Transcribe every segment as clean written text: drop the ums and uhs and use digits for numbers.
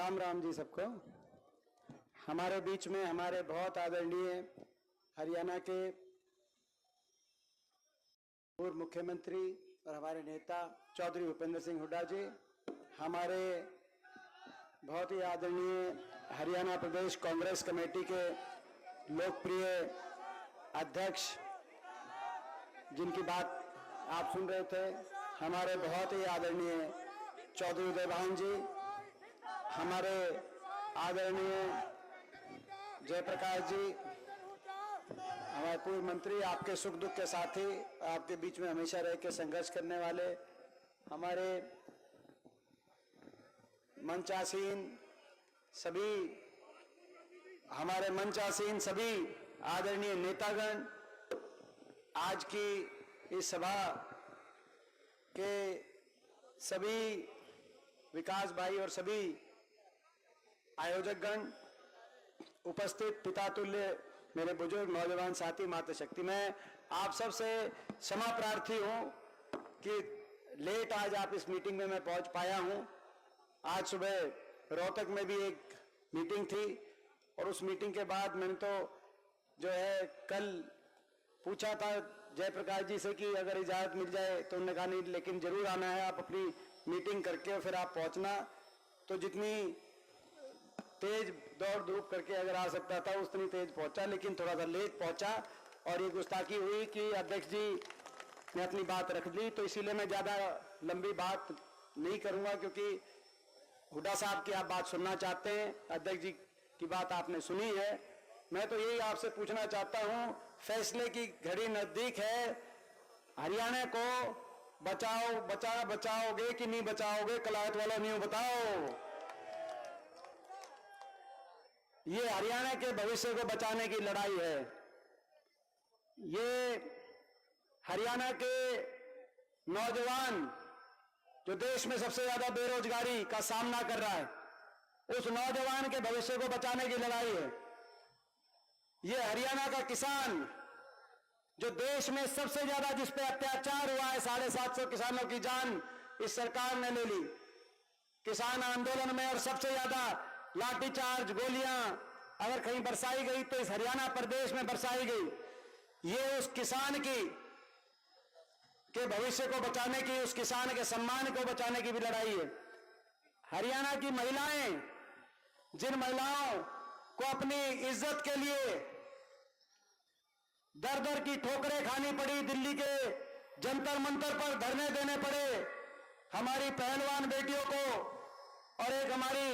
राम राम जी सबको। हमारे बीच में हमारे बहुत आदरणीय हरियाणा के पूर्व मुख्यमंत्री और हमारे नेता चौधरी भूपेंद्र सिंह हुड्डा जी, हमारे बहुत ही आदरणीय हरियाणा प्रदेश कांग्रेस कमेटी के लोकप्रिय अध्यक्ष जिनकी बात आप सुन रहे थे, हमारे बहुत ही आदरणीय चौधरी देवान जी, हमारे आदरणीय जयप्रकाश जी, हमारे पूर्व मंत्री, आपके सुख दुख के साथी, आपके बीच में हमेशा रह के संघर्ष करने वाले हमारे मंचासीन सभी आदरणीय नेतागण, आज की इस सभा के सभी विकास भाई और सभी आयोजकगण, उपस्थित पितातुल्य मेरे बुजुर्ग नौजवान साथी, मातृशक्ति, मैं आप सबसे क्षमा प्रार्थी हूं कि लेट आज आप इस मीटिंग में मैं पहुंच पाया हूं। आज सुबह रोहतक में भी एक मीटिंग थी और उस मीटिंग के बाद मैंने तो जो है कल पूछा था जयप्रकाश जी से कि अगर इजाजत मिल जाए, तो उन्होंने कहा नहीं, लेकिन जरूर आना है, आप अपनी मीटिंग करके फिर आप पहुंचना। तो जितनी तेज दौड़ धूप करके अगर आ सकता था उतनी तेज पहुंचा, लेकिन थोड़ा सा लेट पहुंचा और ये गुस्ताखी हुई कि अध्यक्ष जी ने अपनी बात रख ली। तो इसीलिए मैं ज्यादा लंबी बात नहीं करूंगा, क्योंकि हुड्डा साहब की आप बात सुनना चाहते हैं, अध्यक्ष जी की बात आपने सुनी है। मैं तो यही आपसे पूछना चाहता हूं, फैसले की घड़ी नजदीक है, हरियाणा को बचाओगे कि नहीं बचाओगे? कलायत वालों नहीं बताओ। ये हरियाणा के भविष्य को बचाने की लड़ाई है। ये हरियाणा के नौजवान जो देश में सबसे ज्यादा बेरोजगारी का सामना कर रहा है, उस नौजवान के भविष्य को बचाने की लड़ाई है। ये हरियाणा का किसान जो देश में सबसे ज्यादा जिस पे अत्याचार हुआ है, 750 किसानों की जान इस सरकार ने ले ली किसान आंदोलन में, और सबसे ज्यादा लाठीचार्ज, गोलियां अगर कहीं बरसाई गई तो इस हरियाणा प्रदेश में बरसाई गई। ये उस किसान के भविष्य को बचाने की, उस किसान के सम्मान को बचाने की भी लड़ाई है। हरियाणा की महिलाएं, जिन महिलाओं को अपनी इज्जत के लिए दर दर की ठोकरें खानी पड़ी, दिल्ली के जंतर मंतर पर धरने देने पड़े, हमारी पहलवान बेटियों को और एक हमारी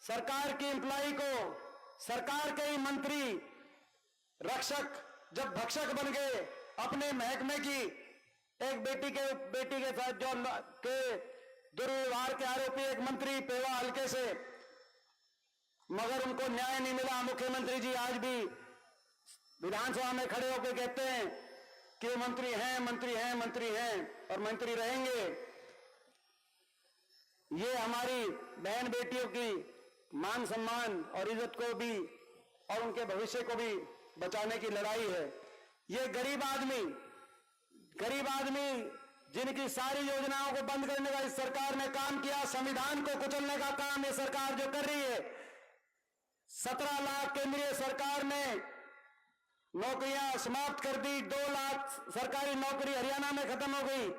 सरकार की एम्प्लॉई को, सरकार के ही मंत्री रक्षक जब भक्षक बन गए, अपने महकमे की एक बेटी के साथ जो के दुर्व्यवहार के आरोपी एक मंत्री पेवा हल्के से, मगर उनको न्याय नहीं मिला। मुख्यमंत्री जी आज भी विधानसभा में खड़े होकर कहते हैं कि मंत्री हैं, मंत्री हैं, मंत्री हैं और मंत्री रहेंगे। ये हमारी बहन बेटियों की मान सम्मान और इज्जत को भी और उनके भविष्य को भी बचाने की लड़ाई है। ये गरीब आदमी जिनकी सारी योजनाओं को बंद करने का इस सरकार ने काम किया, संविधान को कुचलने का काम ये सरकार जो कर रही है। 17 लाख केंद्रीय सरकार ने नौकरियां समाप्त कर दी, 2 लाख सरकारी नौकरी हरियाणा में खत्म हो गई।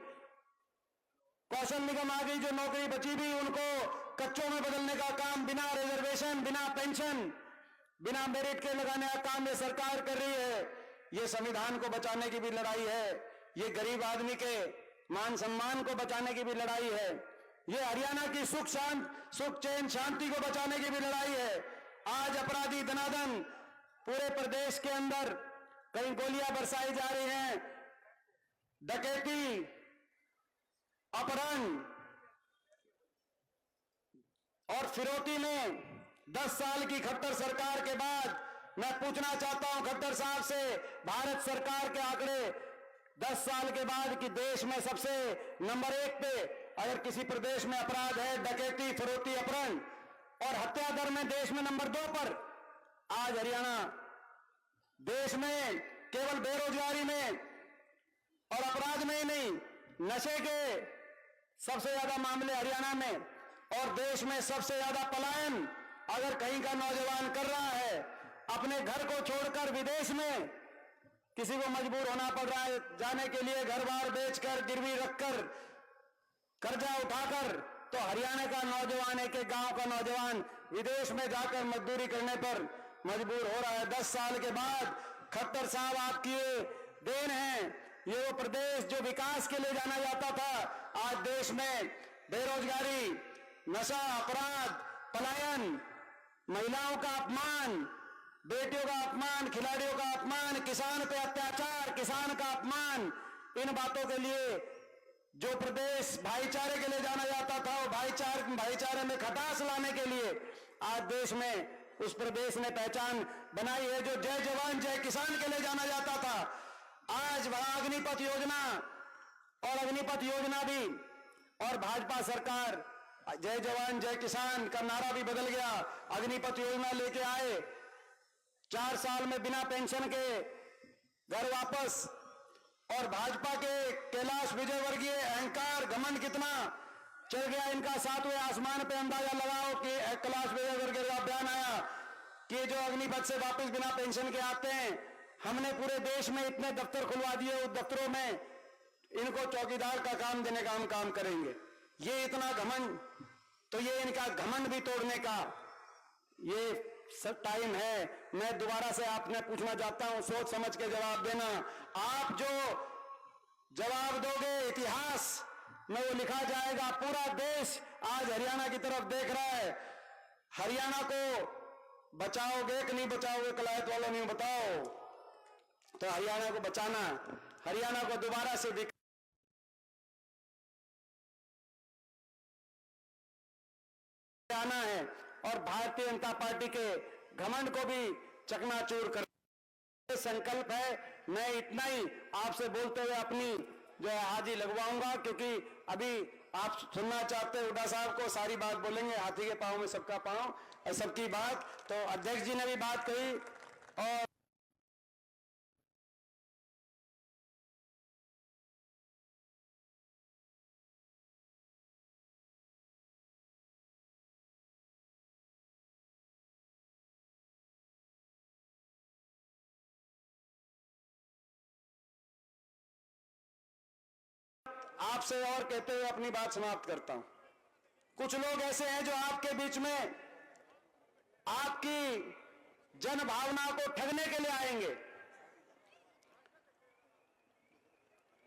कौशल निगम आ गई, जो नौकरी बची भी उनको कच्चों में बदलने का काम, बिना रिजर्वेशन, बिना पेंशन, बिना मेरिट के लगाने का काम ये सरकार कर रही है। ये संविधान को बचाने की भी लड़ाई है, ये गरीब आदमी के मान सम्मान को बचाने की भी लड़ाई है, ये हरियाणा की सुख चैन शांति को बचाने की भी लड़ाई है। आज अपराधी धनाधन पूरे प्रदेश के अंदर कहीं गोलियां बरसाई जा रही हैं, डकैती, अपहरण और फिरौती में 10 साल की खट्टर सरकार के बाद मैं पूछना चाहता हूं खट्टर साहब से, भारत सरकार के आंकड़े 10 साल के बाद कि देश में सबसे नंबर 1 पे अगर किसी प्रदेश में अपराध है, डकैती, फिरौती, अपहरण और हत्या दर में देश में नंबर 2 पर, आज हरियाणा देश में केवल बेरोजगारी में और अपराध में ही नहीं, नशे के सबसे ज्यादा मामले हरियाणा में और देश में सबसे ज्यादा पलायन अगर कहीं का नौजवान कर रहा है, अपने घर को छोड़कर विदेश में किसी को मजबूर होना पड़ रहा है जाने के लिए, घर बार बेचकर, गिरवी रखकर, कर्जा उठाकर, तो हरियाणा का नौजवान, एक एक गांव का नौजवान विदेश में जाकर मजदूरी करने पर मजबूर हो रहा है। 10 साल के बाद खट्टर साहब आपकी देन है, ये वो प्रदेश जो विकास के लिए जाना जाता था, आज देश में बेरोजगारी, नशा, अपराध, पलायन, महिलाओं का अपमान, बेटियों का अपमान, खिलाड़ियों का अपमान, किसान पे अत्याचार, किसान का अपमान, इन बातों के लिए जो प्रदेश भाईचारे के लिए जाना जाता था, वो भाईचारे में खटास लाने के लिए आज देश में उस प्रदेश ने पहचान बनाई है। जो जय जवान जय किसान के लिए जाना जाता था, आज वह अग्निपथ योजना और अग्निपथ योजना भी, और भाजपा सरकार जय जवान जय किसान का नारा भी बदल गया, अग्निपथ योजना लेके आए। 4 साल में बिना पेंशन के घर वापस, और भाजपा के कैलाश विजयवर्गीय अहंकार, घमंड कितना चल गया इनका, 7वें आसमान पे अंदाजा लगाओ कि कैलाश विजयवर्गीय का बयान आया कि जो अग्निपथ से वापस बिना पेंशन के आते हैं, हमने पूरे देश में इतने दफ्तर खुलवा दिए, उस दफ्तरों में इनको चौकीदार का काम देने का हम काम करेंगे। ये इतना घमंड, तो ये इनका घमंड भी तोड़ने का ये सब टाइम है। मैं दोबारा से आपने पूछना चाहता हूं, सोच समझ के जवाब देना। आप जो जवाब दोगे इतिहास में वो लिखा जाएगा। पूरा देश आज हरियाणा की तरफ देख रहा है। हरियाणा को बचाओगे कि नहीं बचाओगे, कलायत वालों नहीं बताओ। तो हरियाणा को बचाना, हरियाणा को दोबारा से आना है, और भारतीय जनता पार्टी के घमंड को भी चकनाचूर कर संकल्प है। मैं इतना ही आपसे बोलते हुए अपनी जो है हाजी लगवाऊंगा, क्योंकि अभी आप सुनना चाहते हैं हुड्डा साहब को, सारी बात बोलेंगे, हाथी के पांव में सबका पांव और सबकी बात। तो अध्यक्ष जी ने भी बात कही, और आपसे और कहते हुए अपनी बात समाप्त करता हूं। कुछ लोग ऐसे हैं जो आपके बीच में आपकी जन भावना को ठगने के लिए आएंगे।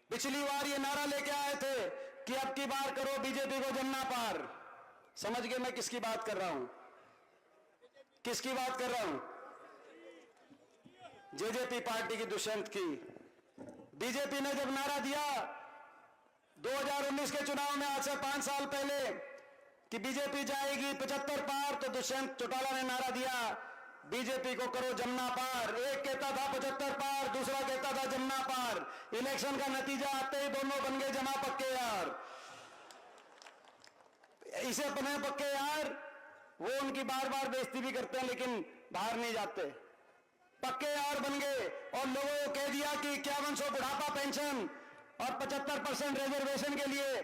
पिछली बार ये नारा लेके आए थे कि अब की बार करो बीजेपी को जमना पार। समझ गए मैं किसकी बात कर रहा हूं, किसकी बात कर रहा हूं? जेजेपी पार्टी की, दुष्यंत की। बीजेपी ने जब नारा दिया 2019 के चुनाव में, आज से 5 साल पहले, कि बीजेपी जाएगी 75 पार, तो दुष्यंत चौटाला ने नारा दिया बीजेपी को करो जमना पार। एक कहता था 75 पार, दूसरा कहता था जमना पार। इलेक्शन का नतीजा आते ही दोनों बन गए जमा पक्के यार। इसे बने पक्के यार, वो उनकी बार बार बेइज्जती भी करते हैं लेकिन बाहर नहीं जाते। पक्के यार बन गए, और लोगों को कह दिया कि 5100 बुढ़ापा पेंशन और 75% रिजर्वेशन के लिए,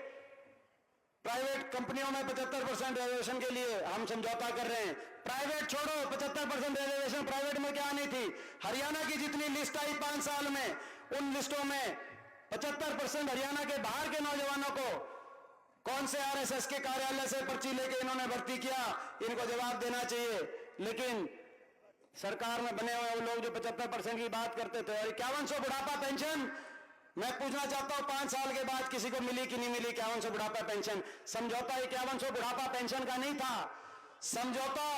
प्राइवेट कंपनियों में 75% रिजर्वेशन के लिए हम समझौता कर रहे हैं। प्राइवेट छोड़ो, 75% रिजर्वेशन प्राइवेट में क्या नहीं थी। हरियाणा की जितनी लिस्ट आई 5 साल में, उन लिस्टों में 75% हरियाणा के बाहर के नौजवानों को कौन से आरएसएस के कार्यालय से पर्ची लेके इन्होंने भर्ती किया, इनको जवाब देना चाहिए। लेकिन सरकार में बने हुए लोग जो 75% की बात करते थे, और 5100 बुढ़ापा पेंशन, मैं पूछना चाहता हूं 5 साल के बाद किसी को मिली कि नहीं मिली 5100 बुढ़ापा पेंशन? समझौता 5100 बुढ़ापा पेंशन का नहीं था, समझौता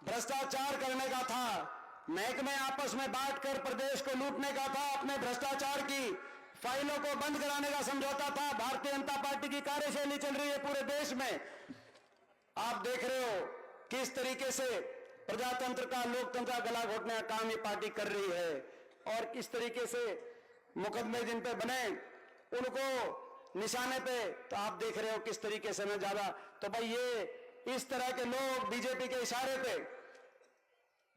भ्रष्टाचार करने का था, महकमे आपस में बांटकर प्रदेश को लूटने का था, अपने भ्रष्टाचार की फाइलों को बंद कराने का समझौता था। भारतीय जनता पार्टी की कार्यशैली चल रही है पूरे देश में। आप देख रहे हो किस तरीके से प्रजातंत्र का, लोकतंत्र का गला घोटने का काम ये पार्टी कर रही है, और किस तरीके से मुकदमे जिन पे बने उनको निशाने पे, तो आप देख रहे हो किस तरीके से। मैं ज्यादा तो भाई ये इस तरह के लोग बीजेपी के इशारे पे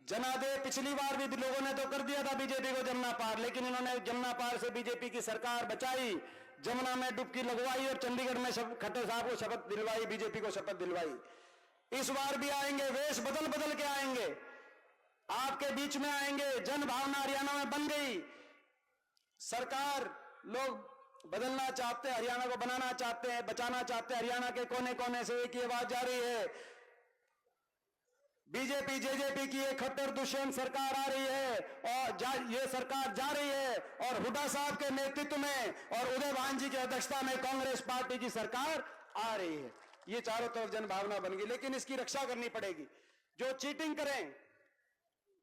जनादे, पिछली बार भी लोगों ने तो कर दिया था बीजेपी को जमना पार, लेकिन इन्होंने जमना पार से बीजेपी की सरकार बचाई, जमुना में डुबकी लगवाई और चंडीगढ़ में खट्टर साहब को शपथ दिलवाई, बीजेपी को शपथ दिलवाई। इस बार भी आएंगे, वेश बदल बदल के आएंगे, आपके बीच में आएंगे। जन भावना हरियाणा में बन गई। सरकार लोग बदलना चाहते हैं, हरियाणा को बनाना चाहते हैं, बचाना चाहते हैं। हरियाणा के कोने कोने से एक ही आवाज जा रही है, बीजेपी जेजेपी की एक खट्टर दुष्यंत सरकार आ रही है और ये सरकार जा रही है और हुड्डा साहब के नेतृत्व में और उदय भान जी की अध्यक्षता में कांग्रेस पार्टी की सरकार आ रही है। ये चारों तरफ जन भावना बन गई, लेकिन इसकी रक्षा करनी पड़ेगी। जो चीटिंग करें,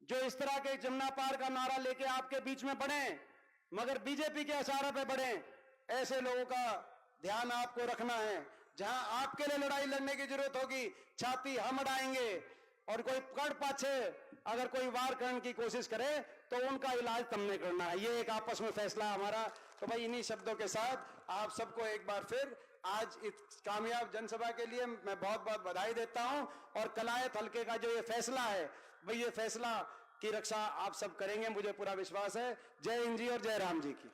जो इस तरह के जमुना पार का नारा लेके आपके बीच में पड़े मगर बीजेपी के इशारे पे बढ़े, ऐसे लोगों का ध्यान आपको रखना है। जहां आपके लिए लड़ाई लड़ने की जरूरत होगी, छाती हम अड़ाएंगे और कोई कड़ पाछे अगर कोई वार करने की कोशिश करे तो उनका इलाज तुमने करना है। ये एक आपस में फैसला हमारा। तो भाई इन्हीं शब्दों के साथ आप सबको एक बार फिर आज इस कामयाब जनसभा के लिए मैं बहुत बहुत बधाई देता हूं और कलायत हल्के का जो ये फैसला है, भाई ये फैसला की रक्षा आप सब करेंगे, मुझे पूरा विश्वास है। जय हिंद जी और जय राम जी की।